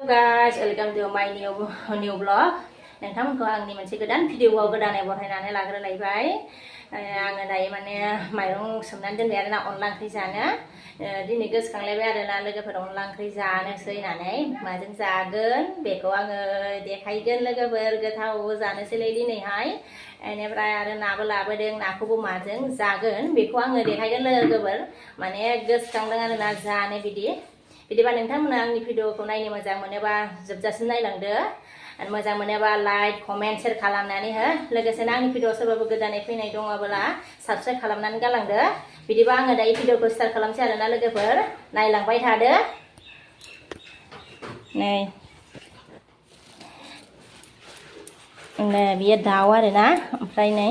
guys, welcome to my new vlog. नोंथांमोनखौ आंनि मोनसे गोदान भिडिअआव गोदानै बरायनानै लाग्रोलायबाय आङो दायो माने माइरं सोमनानै दोनबाय आरोना अनला ओंख्रि जानो दिनै गोसोखांलायबाय आरोना लोगोफोर अनला ओंख्रि जानोसै होननानै माजों जागोन बेखौ आङो देखायगोन लोगोफोर गोथाव जानोसैलाय दिनैहाय बेनिफ्राय आरो नाबो लाबोदों नाखौबो माजों जागोन बेखौ आङो देखायगोन लोगोफोर माने गोसोखांदों आरोना जानो बिदिबा नोंथांमोना आंनि भिडिअखौ नायनो मोजां मोनोबा जोबजासिम नायलांदो आरो मोजां मोनोबा लाइक कमेन्ट शेयार खालामनानै हो लोगोसेनो आंनि भिडिअ सोरबाबो गोदानै फैनाय दङब्ला साबस्क्राइब खालामनानै गालांदो बिदिबा आङो दायो भिडिअखौ स्टार्ट खालामसै आरोना लोगोफोर नायलांबाय थादो नै बियो दाउ आरोना ओमफ्राय नै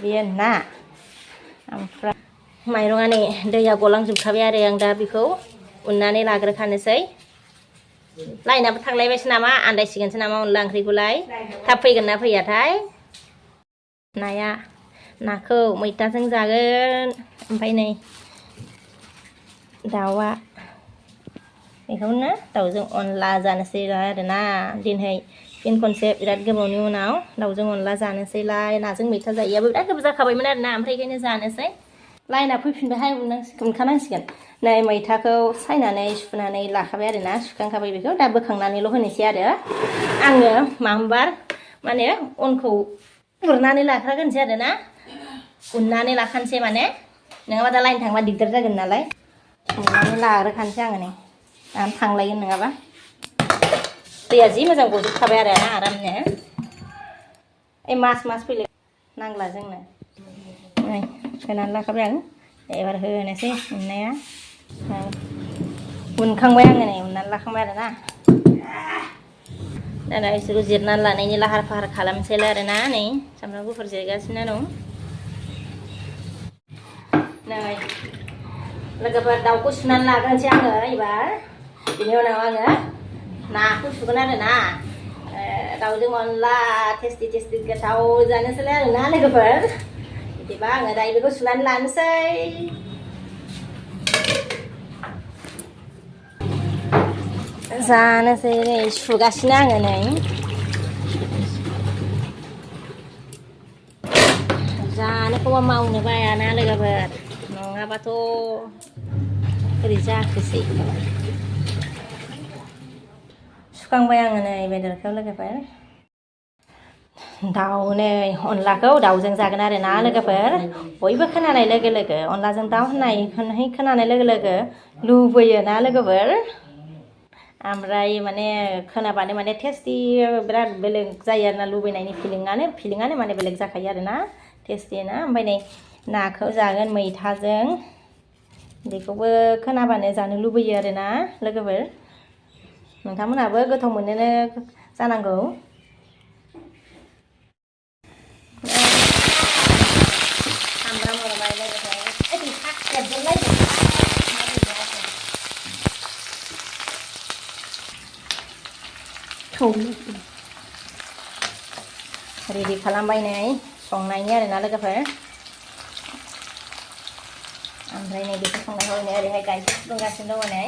बियो ना ओमफ्राय माइरङा नै दैया गलांजोबखाबाय आरो आं दा बेखौ उननानै लाग्रोखानोसै लाइनाबो थांलायबायसो नामा आन्दायसिगोनसो नामा अनला ओंख्रिखौलाय थाब फैगोन ना फैयाथाय नाखौ मैथाजों जागोन ओमफ्राय नै दाउआ बेखौनो दाउजों अनला जानोसै आरोना दिनै फिन खनसे बिराद गोबावनि उनाव दाउजों अनला जानोसैलाय नाजों मैथा जायैयाबो बिराद गोबाव जाखाबायमोन आरोना ओमफ्राय बेखायनो जानोसै लाइना फैफिनबायहाय उनखानांसिगोन नै मैथाखौ सायनानै सुनानै लाखाबाय आरोना सुखांखाबाय बेखौ दा बोखांनानैल' होनोसै आरो आङो मामबार माने अनखौ उरनानै लाखागोनसै आरोना उननानै लाखानोसै माने नङाबा दा लाइन थांबा दिगदार जागोन नालाय उननानै लाग्रोखानोसै आङो नै आं थांलायगोन नङाबा दैया जि मोजां गजोबखाबाय आरो ना आरामनो ओइ मास फैले नांला जोंनो नै होनानै लाखाबाय आं एबार होनोसै उननाया उनखांबाय आङो नै उननानै लाखांबाय आरोना दाना बिसोरखौ जिरनानै लानायनि लाहार फाहार खालामसैलाय आरोना नै सामब्राम गुफुर जिरगासिनो दं नै लोगोफोर दाउखौ सुनानै लाग्रोनोसै आङो एबार बिनि उनाव आङो नाखौ सुगोन आरोना दाउजों अनला टेस्टि गोथाव जानोसैलाय आरोना लोगोफोर बिदिबा आङो दायो बेखौ सुनानै लानोसै जानोसै नै सुगासिनो आङो नै जानोखौबा मावनो बायाना लोगोफोर नङाबाथ' ओरै जाखोसै सुखांबाय आङो नै बेदरखौ लोगोफोर दाउ नै अनलाखौ दाउजों जागोन आरो ना लोगोफोर बयबो खोनानाय लोगो लोगो अनलाजों दाउ होननाय खोनानाय लोगो लोगो लुबैयो ना लोगोफोर ओमफ्राय माने खोनाबानो माने टेस्टि बिराद बेलेग जायो आरोना लुबैनायनि फिलिंआनो माने बेलेग जाखायो आरोना टेस्टि ना ओमफ्राय नै नाखौ जागोन मैथाजों बेखौबो खोनाबानो जानो लुबैयो आरोना लोगोफोर नोंथांमोनहाबो गोथाव मोनोनो जानांगौ सामब्राम हरबाय लोगोफोर रेडि खालामबाय नै संनायनि आरोना लोगोफोर ओमफ्राय नै बेखौ संनायखौ नै ओरैहाय गायखेर फुदुंगासिनो दङ नै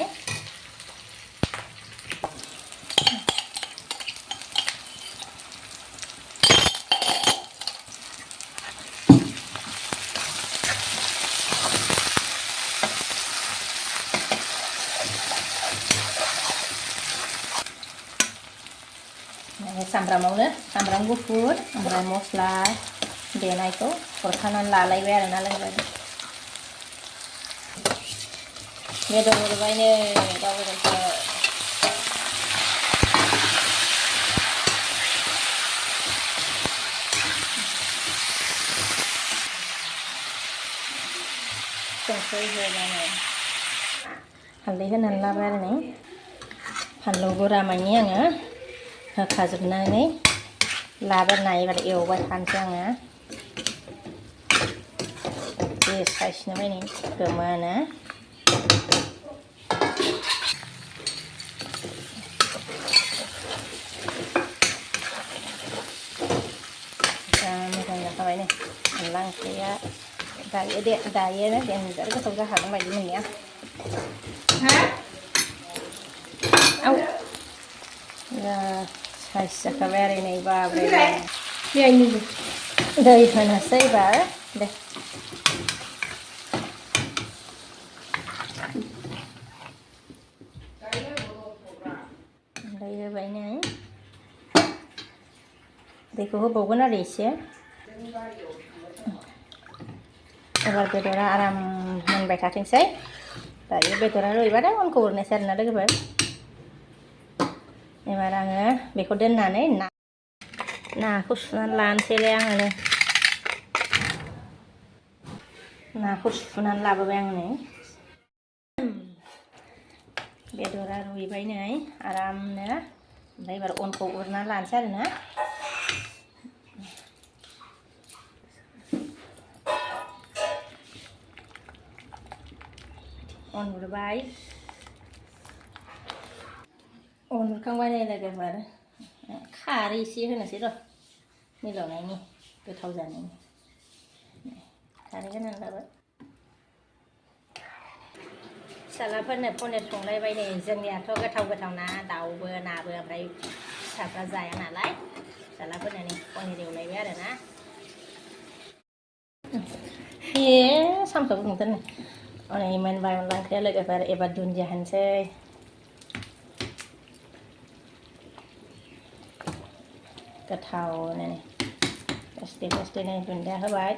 सामब्राम गुफुर ओमफ्राय मस्ला देनायखौ हरखानानै लालायबाय आरोना लोगोफोर बेदर हरबाय नै दाउ बेदरखौ संख्रि होनानै हालदै होनानै लाबाय आरो नै फानलु गुरा मानि आङो होखाजोबनानै लाबोनाय एबार एवबाय थानोसै आङो साइसनो नै गोमोनो मोजां जाखाबाय नै अनला ओंख्रिया दायो देन्जार गोथाव जाखागोन बायदि मोननाया साइज जाखाबाय आरो नै बाब्रे दै होनोसै एबार दे दै होबाय नै दैखौ होबावगोन आरो एसे एबार बेदरा आराम मोनबाय थाथोंसै दायो बेदरा रुइबाथाय अनखौ हरनोसै आरोना लोगोफोर एबार आङो बेखौ दोननानै नाखौ सुनानै लानोसैलाय आङो नाखौ सुनानै लाबोबाय आं नै बेदरा रुइबाय नै आरामनो ओमफ्राय एबार अनखौ उरनानै लानोसै आरोना अन उरबाय अन उरखांबाय नै लोगोफोर खारै एसे होनोसै र' मिलावनायनि गोथाव जानायनि खारै होनानै लाबाय फिसालाफोरनो पनिर संलायबाय नै जोंनियाथ' गोथाव ना दाउबो नाबो ओमफ्राय फिसाफ्रा जाया नालाय फिसालाफोरनो नै पनिर एवलायबाय आरोना सामखौ गुदुंथार नै हनै मोनबाय अनला ओंख्रिया लोगोफोर एबार दुन्दिया होनोसै गोथावनो नै दसे नै दुन्दिया होबाय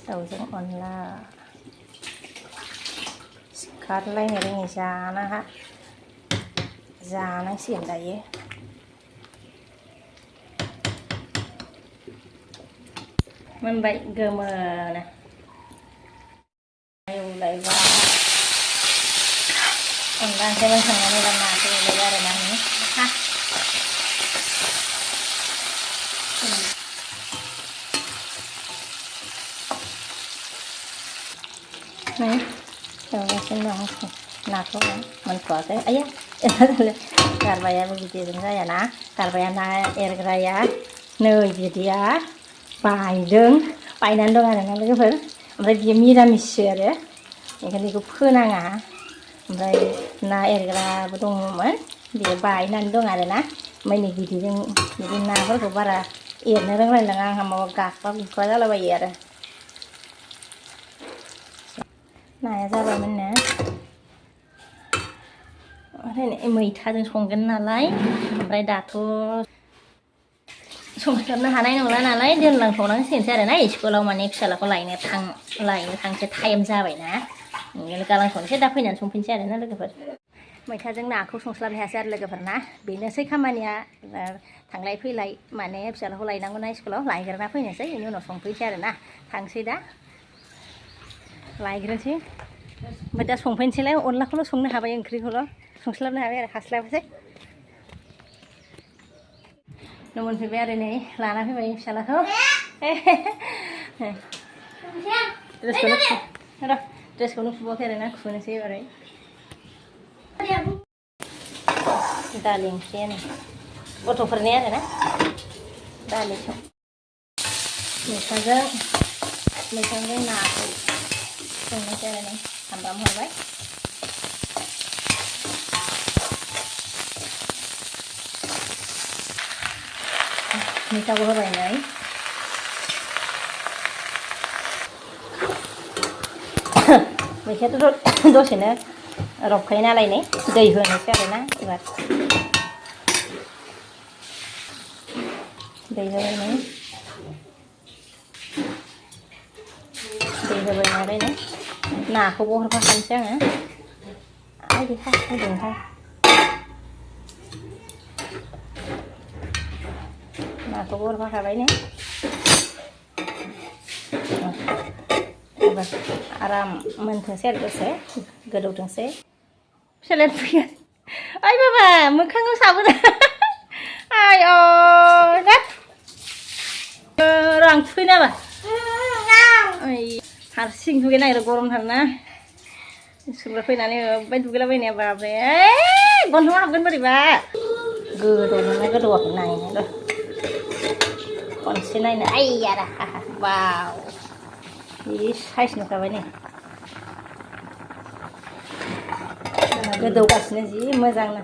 दाउजों अनला सिखारलायनो रोङै जानांसिगोन दायो मोनबाय गोमोनो एवलायबाय अनला ओंख्रि मोनखांनानै एबार नाखौ एवलायबाय आरोना एवगासिनो दं नाखौ मोनथ'वाखै आया गारबायाबो बिदिजों जायाना गारबाया ना एरग्राया नै बिदिया बायनानै दं आरोना लोगोफोर ओमफ्राय बियो मिरामिससो आरो ओंखायनो बेखौ फोनाङा ओमफ्राय ना एरग्राबो दङमोन बियो बायनानै दं आरोना ओमफ्राय नै बिदिजों बिदि नाफोरखौ बारा एरनो रोंलायलाङा आंहा माबा गाख्ला गुख्ला जालाबायो आरो नाया जाबायमोननो ओमफ्राय मैथाजों संगोन नालाय ओमफ्राय दाथ' संस्लाबनो हानाय नंला नालाय दोनलांथ'नांसिगोनसै आरोना स्कुलाव माने फिसालाखौ लायनो थांसै टाइम जाबायना गालांथ'नोसै दा फैनानै संफिनसै आरोना लोगोफोर मैथाजों नाखौ संस्लाबनो हायासै आरो लोगोफोर ना बेनोसै खामानिया थांलाय फैलाय माने फिसालाखौ लायनांगौना स्कुलाव लायग्रोना फैनोसै बेनि उनाव संफैनोसै आरोना थांसै दा लायग्रोनोसै ओमफ्राय दा संफैनोसैलाय अनलाखौल' संनो हाबाय ओंख्रिखौल' संस्लाबनो हाबाय आरो हास्लाबासै न' मोनफैबाय आरो नै लाना फैबाय फिसालाखौ ड्रेसखौनो खुबावाखै आरोना खुनोसै एबारै दालि ओंख्रियानो गथ'फोरनि आरोना दालिखौ मैथाजों नाखौ संनोसै आरो नै सामब्राम हरबाय मैथाखौ होबाय नै मैथायाथ' दसेनो रबखायो नालाय नै दै होनोसै आरोना एबार दै होबाय नै दै होबाय नालाय नै नाखौबो हरफाखानोसै आङो होदोंहाय नाखौबो हरफाखाबाय नै एबार आराम मोनथोंसै आरो दसे गोदौथोंसै फिसालाया फैया ओइ बाबा मोखाङाव साबोन आय रां थुखै नामा ओइ हारसिं दुगै नागिरो गरमथारना स्कुलनिफ्राय फैनानै ओमफ्राय दुगैलाबायनाया बाब्रे गन्थंआव हाबगोन बोरैबा गोदौदोंना गोदौवाखै नायनो र' खनसे नायनो आइयारा वाव जि साइज नुखाबाय नै गोदौगासिनो जि मोजांनो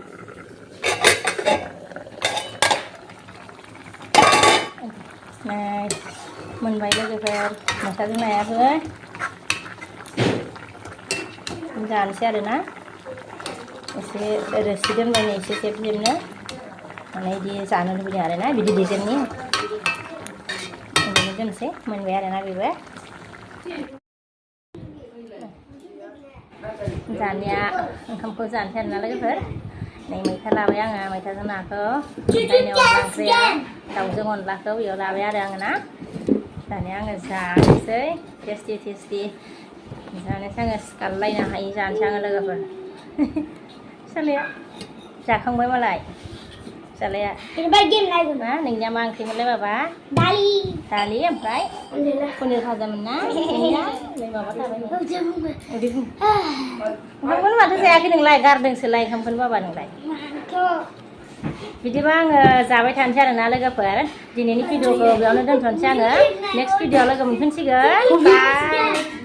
नै मोनबाय लोगोफोर मैथाजों नायाबो जानोसै आरोना एसे रोसि दोनबायनो एसे जेब जेबनो माने बिदि जानो लुबैदों आरोना बिदि डिजाइननि ओंखायनो दोनसै मोनबाय आरोना बेबो जानाया ओंखामखौ जानोसै आरोना लोगोफोर नै मैथा लाबाय आङो मैथाजों नाखौ ओमफ्राय नै अनला ओंख्रिया दाउजों अनलाखौ बेयाव लाबाय आरो आङो ना दानिया आङो जानोसै टेस्टि टेस्टि जानोसै आङो सिखारलायनो हायि जानोसै आङो लोगोफोर फिसालाया जाखांबाय मालाय फिसालाया मा नोंनिया मा ओंख्रिमोनलाय बाबा दालि ओमफ्राय पनिर भाजामोन ना नै माबा थाबाय ओंखामखौनो माथो जायाखै नोंलाय गारदोंसोलाय ओंखामखौनो बाबा नोंलाय बिदिबा आङो जाबाय थानोसै आरोना लोगोफोर दिनैनि भिडिअखौ बेयावनो दोनथ'नोसै आङो नेक्स्ट भिडिअआव लोगो मोनफिनसिगोन बाय